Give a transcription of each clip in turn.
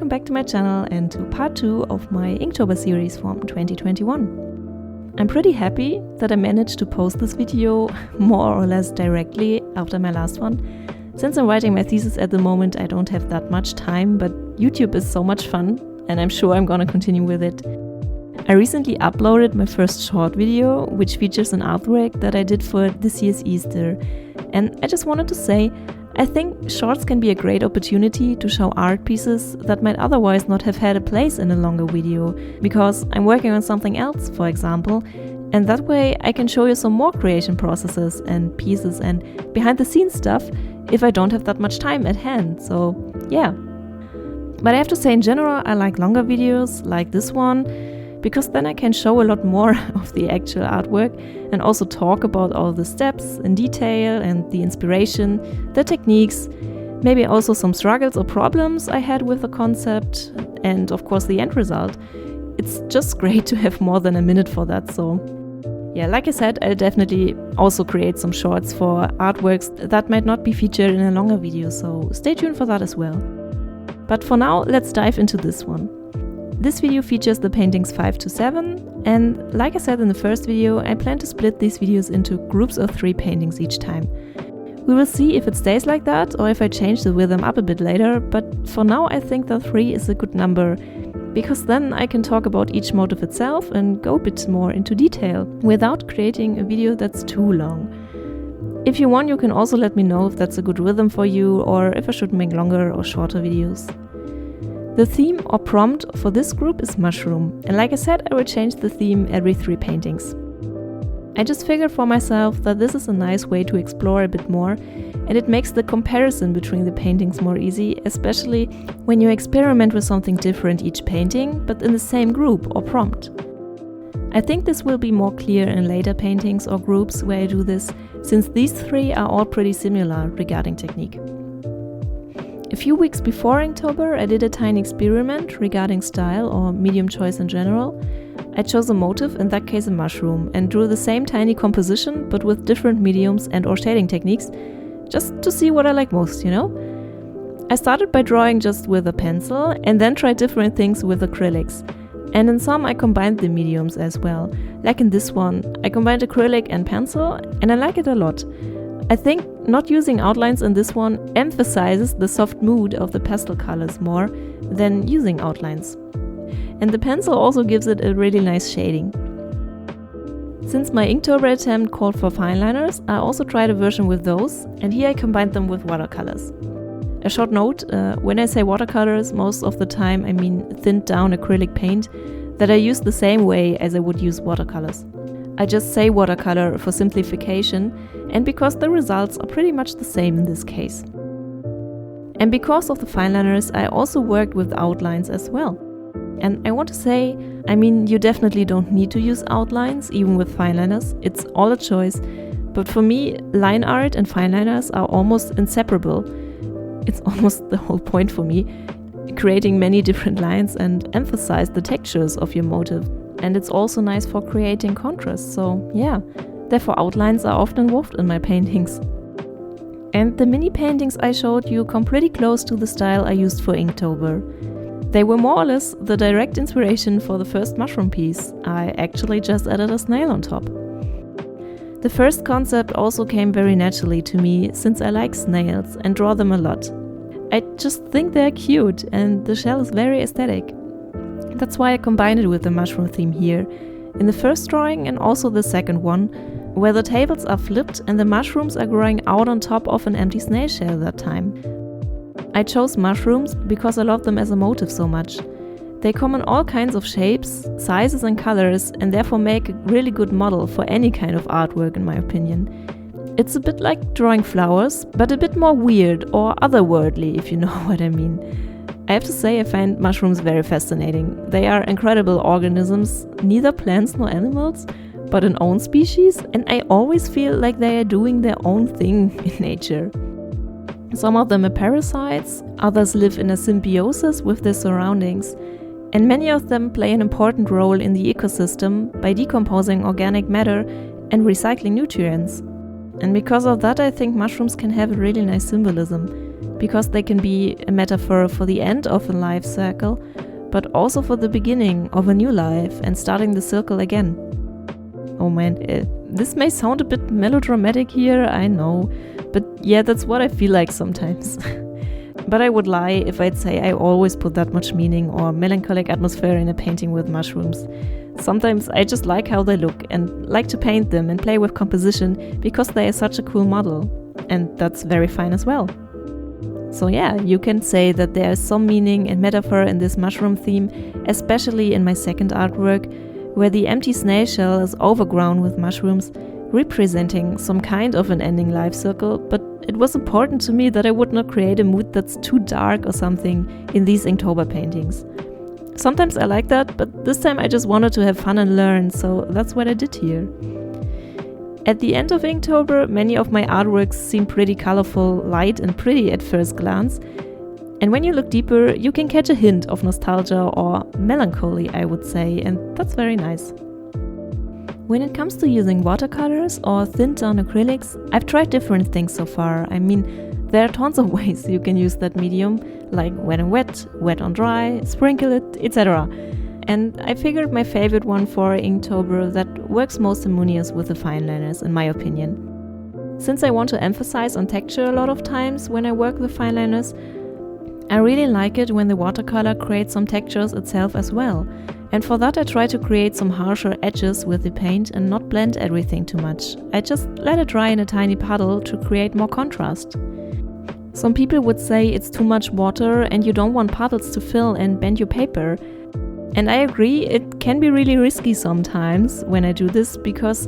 welcome back to my channel and to part 2 of my Inktober series from 2021. I'm pretty happy that I managed to post this video more or less directly after my last one. Since I'm writing my thesis at the moment, I don't have that much time, but YouTube is so much fun and I'm sure I'm gonna continue with it. I recently uploaded my first short video, which features an artwork that I did for this year's Easter. And I just wanted to say, I think shorts can be a great opportunity to show art pieces that might otherwise not have had a place in a longer video, because I'm working on something else, for example, and that way I can show you some more creation processes and pieces and behind the scenes stuff if I don't have that much time at hand, so yeah. But I have to say, in general, I like longer videos like this one, because then I can show a lot more of the actual artwork and also talk about all the steps in detail and the inspiration, the techniques, maybe also some struggles or problems I had with the concept, and of course the end result. It's just great to have more than a minute for that, so yeah, like I said, I'll definitely also create some shorts for artworks that might not be featured in a longer video, so stay tuned for that as well. But for now, let's dive into this one. This video features the paintings 5 to 7, and like I said in the first video, I plan to split these videos into groups of 3 paintings each time. We will see if it stays like that or if I change the rhythm up a bit later, but for now I think that 3 is a good number, because then I can talk about each motif itself and go a bit more into detail, without creating a video that's too long. If you want, you can also let me know if that's a good rhythm for you or if I should make longer or shorter videos. The theme or prompt for this group is mushroom, and like I said, I will change the theme every 3 paintings. I just figured for myself that this is a nice way to explore a bit more, and it makes the comparison between the paintings more easy, especially when you experiment with something different each painting, but in the same group or prompt. I think this will be more clear in later paintings or groups where I do this, since these 3 are all pretty similar regarding technique. A few weeks before Inktober, I did a tiny experiment regarding style or medium choice in general. I chose a motif, in that case a mushroom, and drew the same tiny composition but with different mediums and or shading techniques, just to see what I like most, you know? I started by drawing just with a pencil and then tried different things with acrylics. And in some I combined the mediums as well. Like in this one, I combined acrylic and pencil and I like it a lot. I think not using outlines in this one emphasizes the soft mood of the pastel colors more than using outlines. And the pencil also gives it a really nice shading. Since my Inktober attempt called for fine liners, I also tried a version with those, and here I combined them with watercolors. A short note, when I say watercolors, most of the time I mean thinned down acrylic paint that I use the same way as I would use watercolors. I just say watercolor for simplification and because the results are pretty much the same in this case. And because of the fine liners, I also worked with outlines as well. And I want to say, I mean, you definitely don't need to use outlines, even with fine liners, it's all a choice. But for me, line art and fine liners are almost inseparable. It's almost the whole point for me, creating many different lines and emphasize the textures of your motif. And it's also nice for creating contrast, so yeah, therefore outlines are often involved in my paintings. And the mini paintings I showed you come pretty close to the style I used for Inktober. They were more or less the direct inspiration for the first mushroom piece. I actually just added a snail on top. The first concept also came very naturally to me, since I like snails and draw them a lot. I just think they're cute and the shell is very aesthetic. That's why I combined it with the mushroom theme here, in the first drawing and also the second one, where the tables are flipped and the mushrooms are growing out on top of an empty snail shell that time. I chose mushrooms because I love them as a motif so much. They come in all kinds of shapes, sizes and colors, and therefore make a really good model for any kind of artwork in my opinion. It's a bit like drawing flowers, but a bit more weird or otherworldly, if you know what I mean. I have to say, I find mushrooms very fascinating. They are incredible organisms, neither plants nor animals, but an own species, and I always feel like they are doing their own thing in nature. Some of them are parasites, others live in a symbiosis with their surroundings, and many of them play an important role in the ecosystem by decomposing organic matter and recycling nutrients. And because of that, I think mushrooms can have a really nice symbolism. because they can be a metaphor for the end of a life cycle, but also for the beginning of a new life and starting the circle again. Oh man, this may sound a bit melodramatic here, I know, but yeah, that's what I feel like sometimes. But I would lie if I'd say I always put that much meaning or melancholic atmosphere in a painting with mushrooms. Sometimes I just like how they look and like to paint them and play with composition because they are such a cool model, and that's very fine as well. So yeah, you can say that there is some meaning and metaphor in this mushroom theme, especially in my second artwork, where the empty snail shell is overgrown with mushrooms, representing some kind of an ending life circle, but it was important to me that I would not create a mood that's too dark or something in these Inktober paintings. Sometimes I like that, but this time I just wanted to have fun and learn, so that's what I did here. At the end of Inktober, many of my artworks seem pretty colorful, light and pretty at first glance. And when you look deeper, you can catch a hint of nostalgia or melancholy, I would say, and that's very nice. When it comes to using watercolors or thinned down acrylics, I've tried different things so far. I mean, there are tons of ways you can use that medium, like wet on wet, wet on dry, sprinkle it, etc. And I figured my favorite one for Inktober that works most harmonious with the fine liners, in my opinion. Since I want to emphasize on texture a lot of times when I work with fine liners, I really like it when the watercolor creates some textures itself as well. And for that I try to create some harsher edges with the paint and not blend everything too much. I just let it dry in a tiny puddle to create more contrast. Some people would say it's too much water and you don't want puddles to fill and bend your paper. And I agree, it can be really risky sometimes when I do this because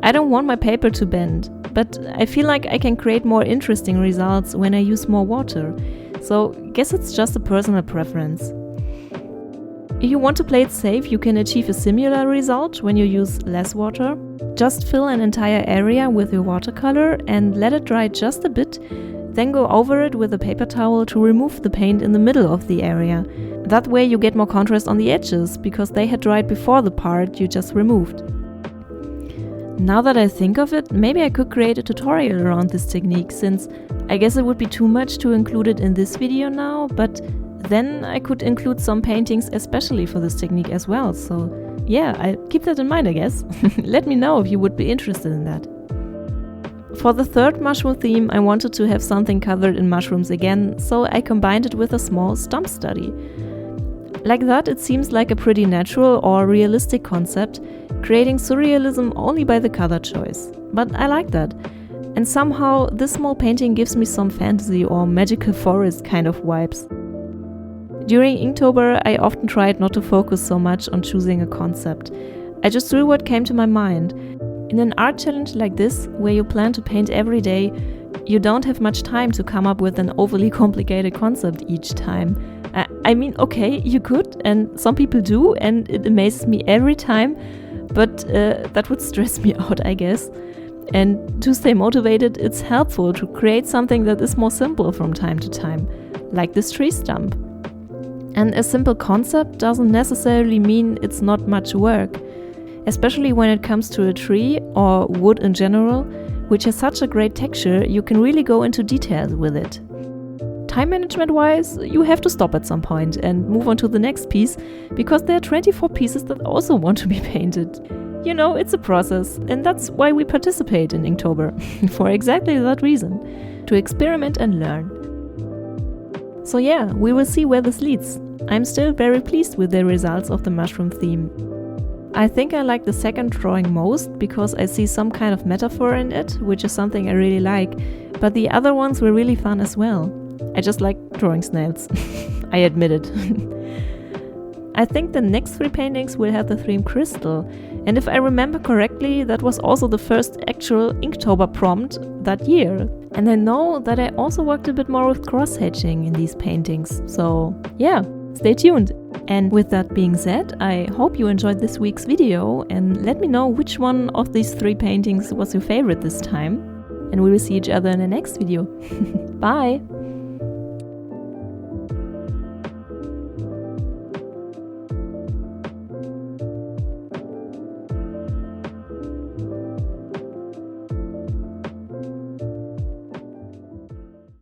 I don't want my paper to bend, but I feel like I can create more interesting results when I use more water. So guess it's just a personal preference. If you want to play it safe, you can achieve a similar result when you use less water. Just fill an entire area with your watercolor and let it dry just a bit, then go over it with a paper towel to remove the paint in the middle of the area. That way you get more contrast on the edges, because they had dried before the part you just removed. Now that I think of it, maybe I could create a tutorial around this technique, since I guess it would be too much to include it in this video now, but then I could include some paintings especially for this technique as well, so yeah, I'll keep that in mind I guess. Let me know if you would be interested in that. For the third mushroom theme, I wanted to have something covered in mushrooms again, so I combined it with a small stump study. Like that, it seems like a pretty natural or realistic concept, creating surrealism only by the color choice. But I like that. And somehow, this small painting gives me some fantasy or magical forest kind of vibes. During Inktober, I often tried not to focus so much on choosing a concept. I just drew what came to my mind. In an art challenge like this, where you plan to paint every day, you don't have much time to come up with an overly complicated concept each time. I mean, okay, you could, and some people do, and it amazes me every time, but that would stress me out, I guess. And to stay motivated, it's helpful to create something that is more simple from time to time, like this tree stump. And a simple concept doesn't necessarily mean it's not much work, especially when it comes to a tree or wood in general, which has such a great texture, you can really go into detail with it. Time management wise, you have to stop at some point and move on to the next piece, because there are 24 pieces that also want to be painted. You know, it's a process, and that's why we participate in Inktober, for exactly that reason, to experiment and learn. So yeah, we will see where this leads. I'm still very pleased with the results of the mushroom theme. I think I like the second drawing most because I see some kind of metaphor in it, which is something I really like, but the other ones were really fun as well. I just like drawing snails. I admit it. I think the next 3 paintings will have the theme crystal, and if I remember correctly, that was also the first actual Inktober prompt that year. And I know that I also worked a bit more with cross-hatching in these paintings, so yeah, stay tuned. And with that being said, I hope you enjoyed this week's video, and let me know which one of these 3 paintings was your favorite this time. And we will see each other in the next video. Bye!